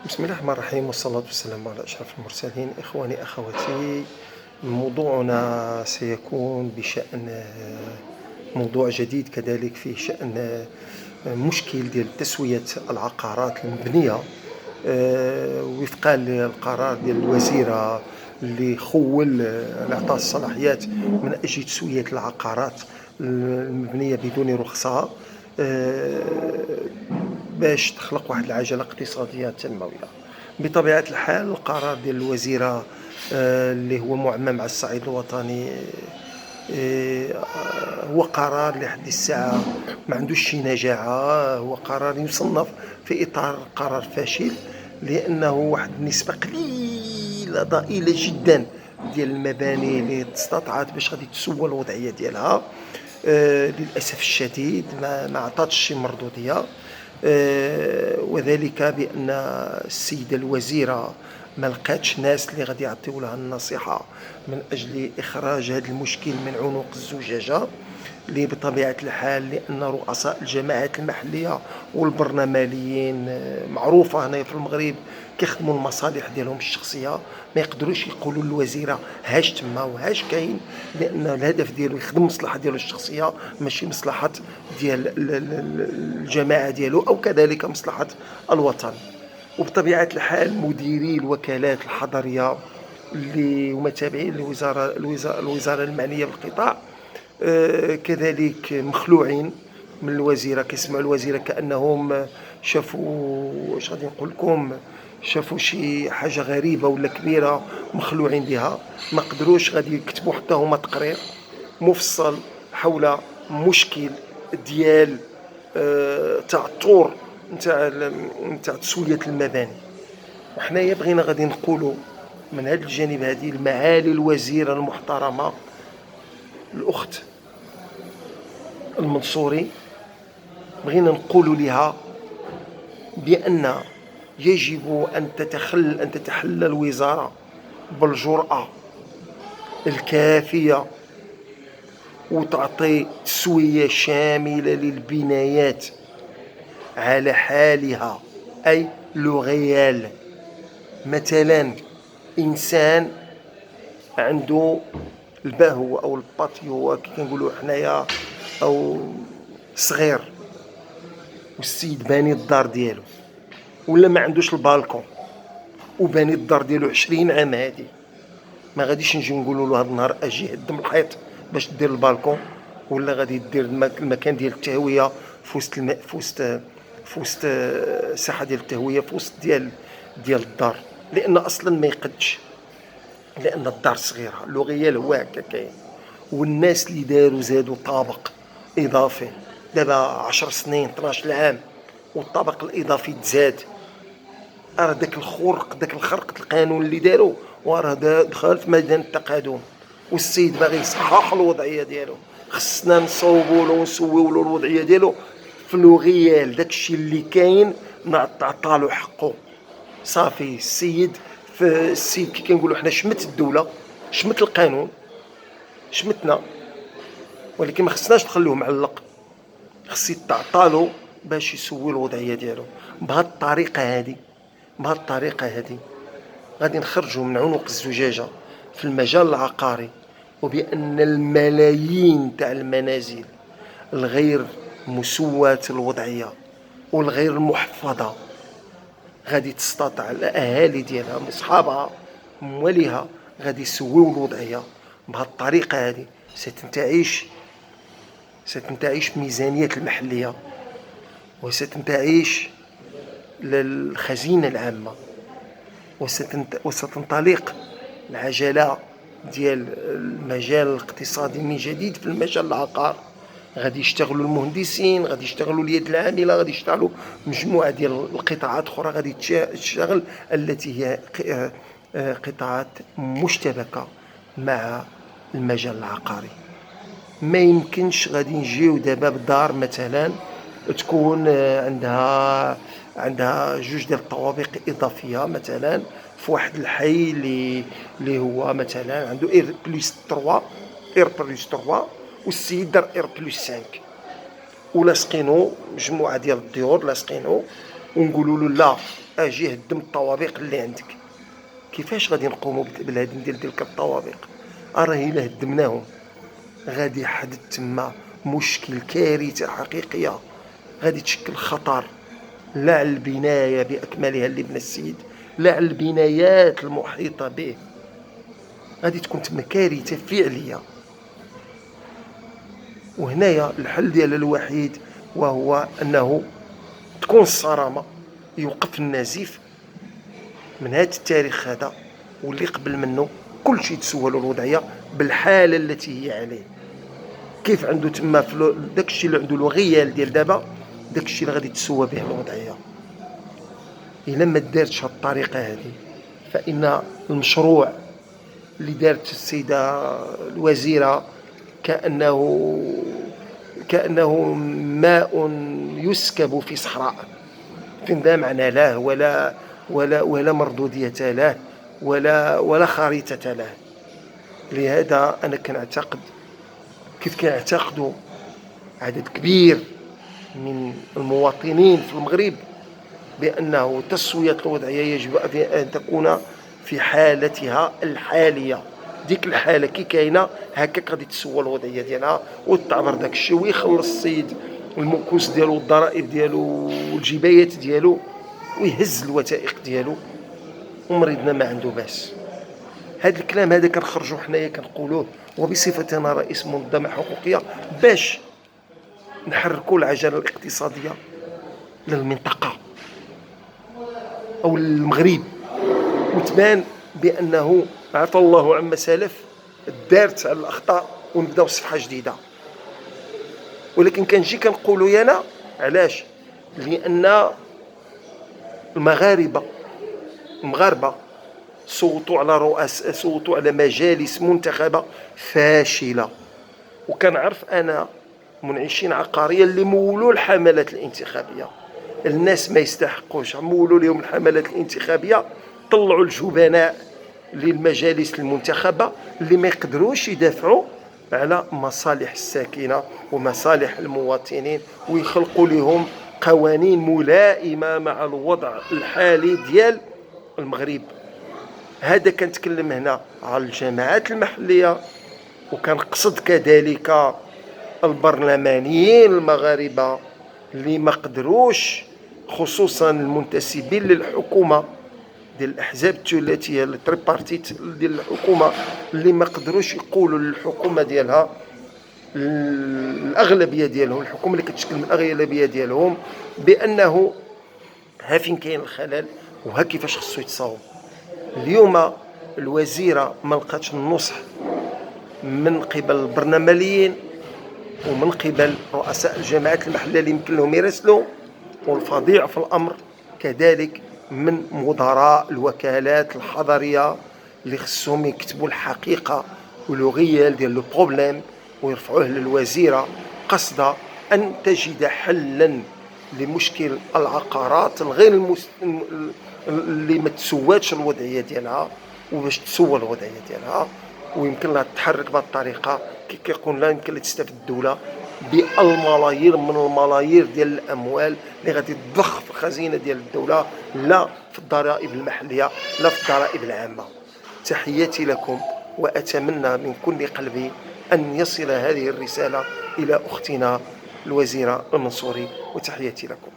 بسم الله الرحمن الرحيم، والصلاة والسلام على أشرف المرسلين. إخواني أخواتي، موضوعنا سيكون بشأن موضوع جديد كذلك في شأن مشكل ديال تسوية العقارات المبنية وفقا للقرار ديال الوزيرة اللي عطى الصلاحيات من أجل تسوية العقارات المبنية بدون رخصة، باش تخلق واحد العجله اقتصاديه تنمويه. بطبيعه الحال القرار ديال الوزيره اللي هو معمم على الصعيد الوطني، هو قرار لحد الساعه ما عندوش شي نجاعه. هو قرار يصنف في اطار قرار فاشل، لانه واحد النسبه قليله ضئيله جدا ديال المباني اللي استطاعت باش غادي تسوى الوضعيه ديالها. للاسف الشديد ما عطاتش شي مردوديه، وذلك بأن السيدة الوزيرة ما لقاتش ناس اللي غادي يعطيو لها النصيحة من أجل إخراج هذا المشكل من عنق الزجاجة، اللي بطبيعة الحال لأن رؤساء الجماعات المحلية والبرلمانيين معروفة هنا في المغرب كيخدموا المصالح ديالهم الشخصية، ما يقدروش يقولوا للوزيرة هاش تما وهاش كاين، لأن الهدف ديالو يخدم المصلحة ديالو الشخصية ماشي مصلحة ديال الجماعة ديالو أو كذلك مصلحة الوطن. وبطبيعة الحال مديري الوكالات الحضرية اللي هما تابعين الوزارة المعنية بالقطاع كذلك مخلوعين من الوزيرة. كيسمعوا الوزيرة كأنهم شافوا، واش غادي نقول لكم، شافوا شي حاجة غريبة ولا كبيرة، مخلوعين بها. ما قدروش غادي يكتبوا حتى هما تقرير مفصل حول مشكل ديال تاع الطور نتاع تسوية المباني. وحنايا بغينا غادي نقولوا من هذا الجانب هذه المعالي الوزيرة المحترمة الأخت المنصوري، بغينا نقول لها بأن يجب أن تتحلى الوزارة بالجرأة الكافية وتعطي تسوية شاملة للبنايات على حالها، أي لوغيال. مثلا إنسان عنده البهو أو الباتيو كي كنقولوا حنايا أو صغير، والسيد باني الدار ديالو، ولا ما عندوش البالكون وباني الدار ديالو 20 عام هادي، ما غاديش نجي نقولوا له هذا النهار اجي هدم الحيط باش دير البالكون، ولا غادي دير المكان ديال التهويه في وسط في وسط الساحه ديال التهويه في وسط ديال الدار، لان اصلا ما يقدش، لان الدار صغيره. لوغيال هو هكا كاين. والناس اللي داروا زادوا طابق اضافي دابا 10 سنين 12 عام، والطابق الاضافي تزاد. راه داك الخرق القانون اللي داروا وراه دخل في ميدان التقادم، والسيد باغي يصحح الوضعيه ديالو. خصنا نصوبوا له ونسويو له الوضعيه ديالو في لوغيال. داكشي اللي كاين نعطالو حقه صافي. السيد كي كنقولوا حنا شمت الدوله، شمت القانون، شمتنا، ولكن ما خصناش نخلوه معلق. خص يتعطالو باش يسوي الوضعيه ديالو. بهذه الطريقه هذه غادي نخرجوا من عنق الزجاجه في المجال العقاري، وبان الملايين تاع المنازل الغير مسواه الوضعيه والغير المحفظه غادي تستطيع الاهالي ديالها من اصحابها مواليها غادي يسويو الوضعيه. بهذه الطريقه هذه ستنتعش ميزانيه المحليه، وستنتعش للخزينه العامه، وستنطلق العجله ديال المجال الاقتصادي من جديد في المجال العقار. غادي يشتغلوا المهندسين، غادي يشتغلوا اليد العامله، غادي يشتغلوا مجموعه ديال القطاعات اخرى غادي تشتغل، التي هي قطاعات مشتبكه مع المجال العقاري. ما يمكنش غادي نجيو دابا بدار مثلا تكون عندها جوج ديال الطوابق اضافيه مثلا في واحد الحي اللي هو مثلا عنده اير بلس 3 والسيد دار اير بلس 5، ولاصقينو مجموعه ديال الديور لاصقينو، ونقولوا له لا اجي هدم الطوابق اللي عندك. كيفاش غادي نقوموا بالهدم ديال تلك الطوابق؟ راه الا هدمناهم غادي يحدث تما مشكل، كارثه حقيقيه، غادي تشكل خطر لا على البنايه باكملها اللي بنى السيد، لا على البنايات المحيطه به. غادي تكون تما كارثه فعليه. وهنايا الحل ديال الوحيد وهو انه تكون الصرامه، يوقف النزيف من هذا التاريخ هذا، واللي قبل منه كل شيء تسولوا الوضعيه بالحاله التي هي عليه. كيف عنده تما داك الشيء اللي عنده الغيال ديال دابا، داك الشيء اللي غادي تسوى به الوضعيه. الا ما دارتش هذه الطريقه هذه، فان المشروع اللي دارت السيده الوزيره كانه ماء يسكب في صحراء، فين لا معنى له ولا مردوديه له ولا خريطه له. لهذا انا كنعتقد كيف كيعتقدوا عدد كبير من المواطنين في المغرب بأنه تسوية الوضعية يجب أن تكون في حالتها الحالية. ديك الحالة كي كاينة هكاك غادي تسوى الوضعية ديالها وتعبر داك الشيء، ويخلص السيد المكوس ديالو والضرائب ديالو والجبايات ديالو ويهز الوثائق ديالو ومريضنا ما عنده باس. هذا الكلام هذا كنخرجوا حنايا كنقولوه وبصفتنا رئيس منظمة حقوقية باش نحركوا العجلة الاقتصادية للمنطقة أو المغرب، وتبان بأنه عفى الله عما سلف، دارت على الأخطاء ونبداو صفحة جديدة. ولكن كنجي كنقولوا يانا علاش؟ لأن المغاربة صوتوا على رؤساء، صوتوا على مجالس منتخبة فاشلة. وكنعرف أنا منعشين عقارية اللي مولوا الحملات الانتخابية، الناس ما يستحقوش مولوا لهم الحملات الانتخابية، طلعوا الجبناء للمجالس المنتخبة اللي ما يقدروش يدافعوا على مصالح الساكنة ومصالح المواطنين ويخلقوا لهم قوانين ملائمة مع الوضع الحالي ديال المغرب. هذا كنتكلم هنا على الجماعات المحلية، وكنقصد كذلك البرلمانيين المغاربة اللي ما قدروش، خصوصا المنتسبين للحكومة ديال الاحزاب الثلاثيه التريبارتيت ديال الحكومه، اللي ما قدروش يقولوا للحكومه ديالها الاغلبيه ديالهم، الحكومه اللي كتشكل من الاغلبيه ديالهم، بانه ها فين كاين الخلل وها كيفاش خصو يتصاوب. اليوم الوزيره ما لقاتش النصح من قبل البرلمانيين ومن قبل رؤساء الجماعات المحليه اللي يمكن لهم يراسلوا، والفظيع في الامر كذلك من مدراء الوكالات الحضريه اللي خصهم يكتبوا الحقيقه والغيال ديال لو بروبليم ويرفعوه للوزيره قصد ان تجد حلا لمشكل العقارات الغير اللي ما تسواتش الوضعيه ديالها، وباش تسوى الوضعيه ديالها ويمكن لها تتحرك بهذه الطريقه. كي كيقول لا يمكن لها تستافد الدوله بالملايير من الملايير ديال الاموال اللي غادي تضخ في الخزينه ديال الدوله، لا في الضرائب المحليه لا في الضرائب العامه. تحياتي لكم، واتمنى من كل قلبي ان يصل هذه الرساله الى اختنا الوزيره المنصوري، وتحياتي لكم.